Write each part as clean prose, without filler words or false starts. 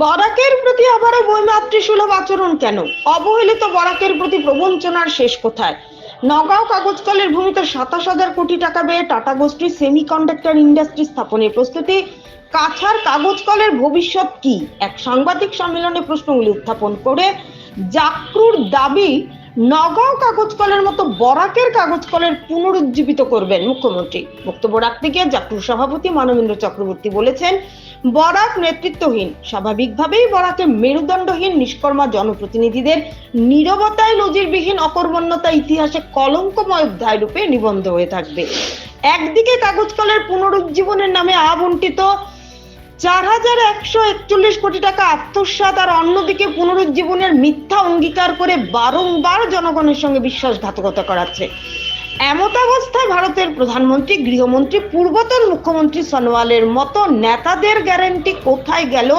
বরাকের প্রতি আবারও বৈমাতৃসুলভ আচরণ কেন? অবহেলিত বরাকের প্রতি প্রবঞ্চনার শেষ কোথায়? নগাঁও কাগজ কলের ভূমিতে 27,000 কোটি টাকা ব্যয়ে টাটা গোষ্ঠীর সেমিকন্ডাক্টর ইন্ডাস্ট্রি স্থাপনের প্রস্তুতি। কাছাড় কাগজ কলের ভবিষ্যৎ কি? এক সাংবাদিক সম্মেলনে প্রশ্নগুলি উত্থাপন করে জাকরুর দাবি, নগাঁও কাগজ কলের মতো বরাকের কাগজ কলের পুনরুজ্জীবিত করবেন মুখ্যমন্ত্রী। বক্তব্য রাখতে গিয়ে জাকরুর সভাপতি মানবেন্দ্র চক্রবর্তী বলেছেন, বরাক নেতৃত্বহীন, স্বাভাবিকভাবেই বরাকে মেরুদণ্ডহীন নিষ্কর্মা জনপ্রতিনিধিদের নীরবতায় নজিরবিহীন অকর্মণ্যতা ইতিহাসে কলঙ্কময় অধ্যায় রূপে নিবন্ধ হয়ে থাকবে। একদিকে কাগজ কলের পুনরুজ্জীবনের নামে আবণ্টিত 4,141 কোটি টাকা আত্মসাৎ, আর অন্যদিকে পুনরুজ্জীবনের মিথ্যা অঙ্গীকার করে বারংবার জনগণের সঙ্গে বিশ্বাসঘাতকতা করাচ্ছে। এমত অবস্থায় ভারতের প্রধানমন্ত্রী, গৃহমন্ত্রী, পূর্বতন মুখ্যমন্ত্রী সোনোয়ালের মতো নেতাদের গ্যারান্টি কোথায় গেল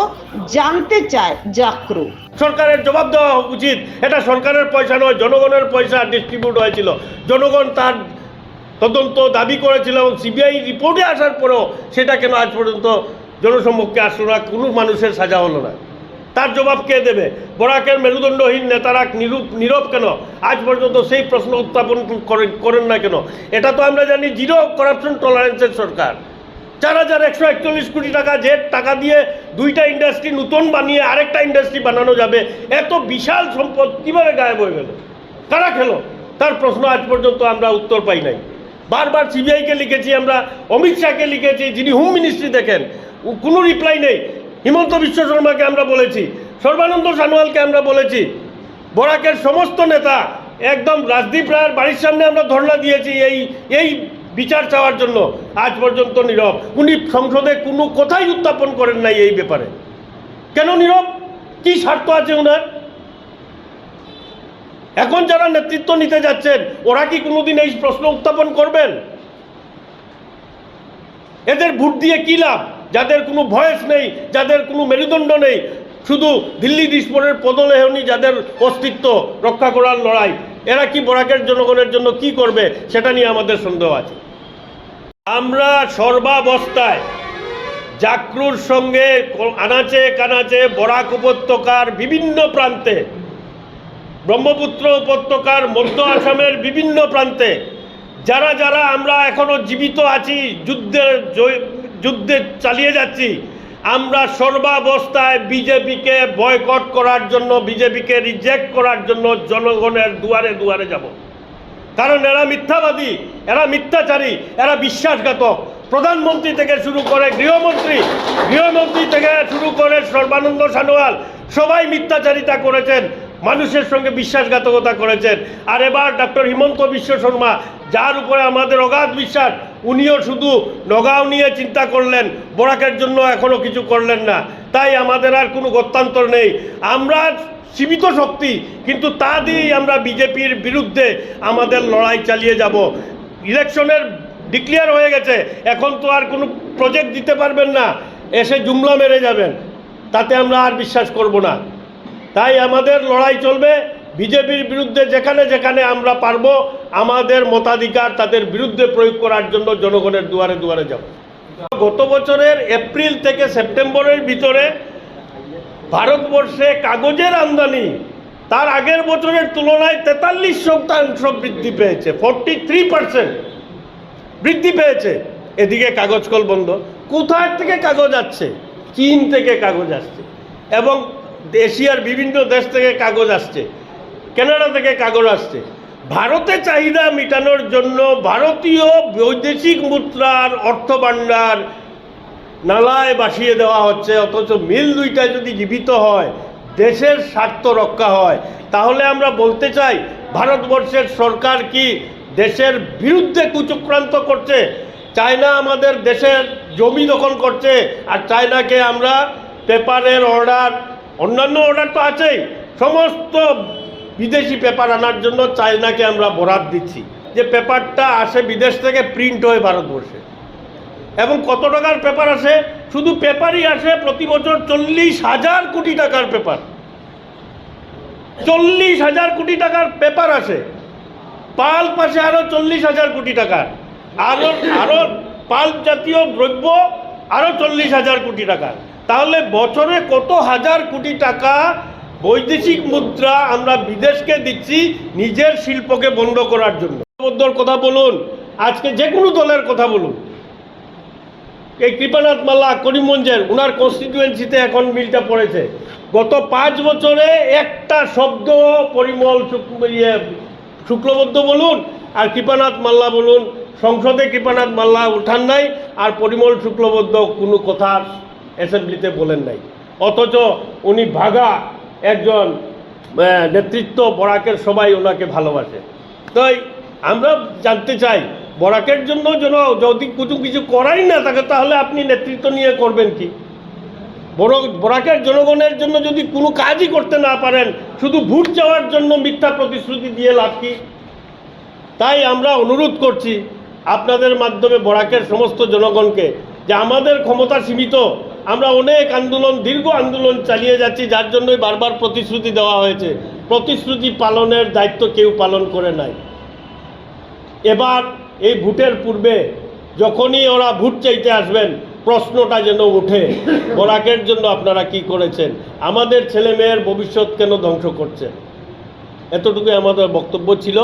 জানতে চায় জাকরু। সরকারের জবাব দেওয়া উচিত। এটা সরকারের পয়সা নয়, জনগণের পয়সা ডিস্ট্রিবিউট হয়েছিল। জনগণ তার তদন্ত দাবি করেছিল এবং সিবিআই রিপোর্টে আসার পরেও সেটা কেন আজ পর্যন্ত জনসম্মুখে আসলো না? কোনো মানুষের সাজা হলো না। তার জবাব কে দেবে? বরাকের মেরুদণ্ডহীন নেতারা নীরব কেন? আজ পর্যন্ত সেই প্রশ্ন উত্থাপন করেন না কেন? এটা তো আমরা জানি জিরো করাপশন টলারেন্সের সরকার। 4,141 কোটি টাকা, যে টাকা দিয়ে দুইটা ইন্ডাস্ট্রি নতুন বানিয়ে আরেকটা ইন্ডাস্ট্রি বানানো যাবে, এত বিশাল সম্পদ কিভাবে গায়েব হয়ে গেল? কারা খেলো? তার প্রশ্ন আজ পর্যন্ত আমরা উত্তর পাই নাই। বারবার সিবিআইকে লিখেছি, আমরা অমিত শাহকে লিখেছি, যিনি হোম মিনিস্ট্রি দেখেন, কোনো রিপ্লাই নেই। হিমন্ত বিশ্ব শর্মাকে আমরা বলেছি, সর্বানন্দ সোনোয়ালকে আমরা বলেছি, বরাকের সমস্ত নেতা একদম রাজদীপ রায়ের বাড়ির সামনে আমরা ধর্ণা দিয়েছি এই বিচার চাওয়ার জন্য। আজ পর্যন্ত নীরব। উনি সংসদে কোনো কথাই উত্থাপন করেন নাই এই ব্যাপারে। কেন নীরব? কি স্বার্থ আছে ওনার? এখন যারা নেতৃত্ব নিতে যাচ্ছেন, ওরা কি কোনোদিন এই প্রশ্ন উত্থাপন করবেন? এদের ভোট দিয়ে কি লাভ? যাদের কোনো ভয়েস নেই, যাদের কোনো মেরুদণ্ড নেই, শুধু দিল্লি দিশপুরের পদলেহনী, যাদের অস্তিত্ব রক্ষা করার লড়াই, এরা কি বরাকের জনগণের জন্য কি করবে সেটা নিয়ে আমাদের সন্দেহ আছে। আমরা সর্বাবস্থায় জাকরুর সঙ্গে আনাচে কানাচে বরাক উপত্যকার বিভিন্ন প্রান্তে, ব্রহ্মপুত্র উপত্যকার মধ্য আসামের বিভিন্ন প্রান্তে যারা যারা আমরা এখনো জীবিত আছি, যুদ্ধে চালিয়ে যাচ্ছি, আমরা সর্বাবস্থায় বিজেপিকে বয়কট করার জন্য, বিজেপিকে রিজেক্ট করার জন্য জনগণের দুয়ারে দুয়ারে যাব। কারণ এরা মিথ্যাবাদী, এরা মিথ্যাচারী, এরা বিশ্বাসঘাতক। প্রধানমন্ত্রী থেকে শুরু করে গৃহমন্ত্রী থেকে শুরু করে সর্বানন্দ সোনোয়াল সবাই মিথ্যাচারিতা করেছেন, মানুষের সঙ্গে বিশ্বাসঘাতকতা করেছেন। আর এবার ডক্টর হিমন্ত বিশ্ব শর্মা, যার উপরে আমাদের অগাধ বিশ্বাস, উনিও শুধু নগাঁও নিয়ে চিন্তা করলেন, বরাকের জন্য এখনও কিছু করলেন না। তাই আমাদের আর কোনো গত্যান্তর নেই। আমরা সীমিত শক্তি, কিন্তু তা দিয়েই আমরা বিজেপির বিরুদ্ধে আমাদের লড়াই চালিয়ে যাব। ইলেকশনের ডিক্লেয়ার হয়ে গেছে, এখন তো আর কোনো প্রজেক্ট দিতে পারবেন না, এসে জুমলা মেরে যাবেন, তাতে আমরা আর বিশ্বাস করব না। তাই আমাদের লড়াই চলবে বিজেপির বিরুদ্ধে। যেখানে যেখানে আমরা পারব আমাদের মতাধিকার তাদের বিরুদ্ধে প্রয়োগ করার জন্য জনগণের দুয়ারে দুয়ারে যাব। গত বছরের এপ্রিল থেকে সেপ্টেম্বরের ভিতরে ভারতবর্ষে কাগজের আমদানি তার আগের বছরের তুলনায় 43% বৃদ্ধি পেয়েছে, 43% বৃদ্ধি পেয়েছে। এদিকে কাগজ কল বন্ধ। কোথায় থেকে কাগজ আসছে? চীন থেকে কাগজ আসছে, এবং এশিয়ার বিভিন্ন দেশ থেকে কাগজ আসছে, কানাডা থেকে কাগজ আসছে। ভারতে চাহিদা মেটানোর জন্য ভারতীয় বৈদেশিক মুদ্রার অর্থভাণ্ডার নালায় ভাসিয়ে দেওয়া হচ্ছে। অথচ মিল দুইটায় যদি জীবিত হয়, দেশের স্বার্থ রক্ষা হয়, তাহলে আমরা বলতে চাই ভারতবর্ষের সরকার কি দেশের বিরুদ্ধে কুচক্রান্ত করছে? চায়না আমাদের দেশের জমি দখল করছে, আর চায়নাকে আমরা পেপারের অর্ডার, অন্যান্য অর্ডার তো আছেই, সমস্ত বিদেশি পেপার আনার জন্য চায়নাকে আমরা বরাদ দিচ্ছি। যে পেপারটা আসে বিদেশ থেকে প্রিন্ট হয়ে ভারতবর্ষে, এবং কত টাকার পেপার আসে? শুধু পেপারই আসে প্রতি বছর 40,000 কোটি টাকার পেপার। 40,000 কোটি টাকার পেপার আসে। পাল্প আসে আরও 40,000 কোটি টাকার, আরও পাল্প জাতীয় দ্রব্য আরও 40,000 কোটি টাকার। তাহলে বছরে কত হাজার কোটি টাকা বৈদেশিক মুদ্রা আমরা বিদেশকে দিচ্ছি নিজের শিল্পকে বন্ধ করার জন্য। কথা বলুন, আজকে যে কোনো দলের কথা বলুন, এই কৃপানাথ মাল্লা করিমগঞ্জের ওনার কনস্টিটিউয়েন্সিতে এখন মিলটা পড়েছে। গত 5 বছরে একটা শব্দ পরিমল শুক্লবদ্ধ বলুন আর কৃপানাথ মাল্লা বলুন, সংসদে কৃপানাথ মাল্লা উঠান নাই আর পরিমল শুক্লবদ্ধ কোনো কথা অ্যাসেম্বলিতে বলেন নাই। অথচ উনি ভাগা একজন নেতৃত্ব, বরাকের সবাই ওনাকে ভালোবাসে। তাই আমরা জানতে চাই, বরাকের জন্য যেন যদি কিছু করাই না থাকে তাহলে আপনি নেতৃত্ব নিয়ে করবেন কি? বরাকের জনগণের জন্য যদি কোনো কাজই করতে না পারেন, শুধু ভোট চাওয়ার জন্য মিথ্যা প্রতিশ্রুতি দিয়ে লাভ কি? তাই আমরা অনুরোধ করছি আপনাদের মাধ্যমে বরাকের সমস্ত জনগণকে যে আমাদের ক্ষমতা সীমিত, আমরা অনেক আন্দোলন, দীর্ঘ আন্দোলন চালিয়ে যাচ্ছি, যার জন্যই বারবার প্রতিশ্রুতি দেওয়া হয়েছে। প্রতিশ্রুতি পালনের দায়িত্ব কেউ পালন করে নাই। এবার এই ভোটের পূর্বে যখনই ওরা ভোট চাইতে আসবেন, প্রশ্নটা যেন উঠে, বরাকের জন্য আপনারা কি করেছেন, আমাদের ছেলে মেয়ের ভবিষ্যৎ কেন ধ্বংস করছেন। এতটুকুই আমাদের বক্তব্য ছিল।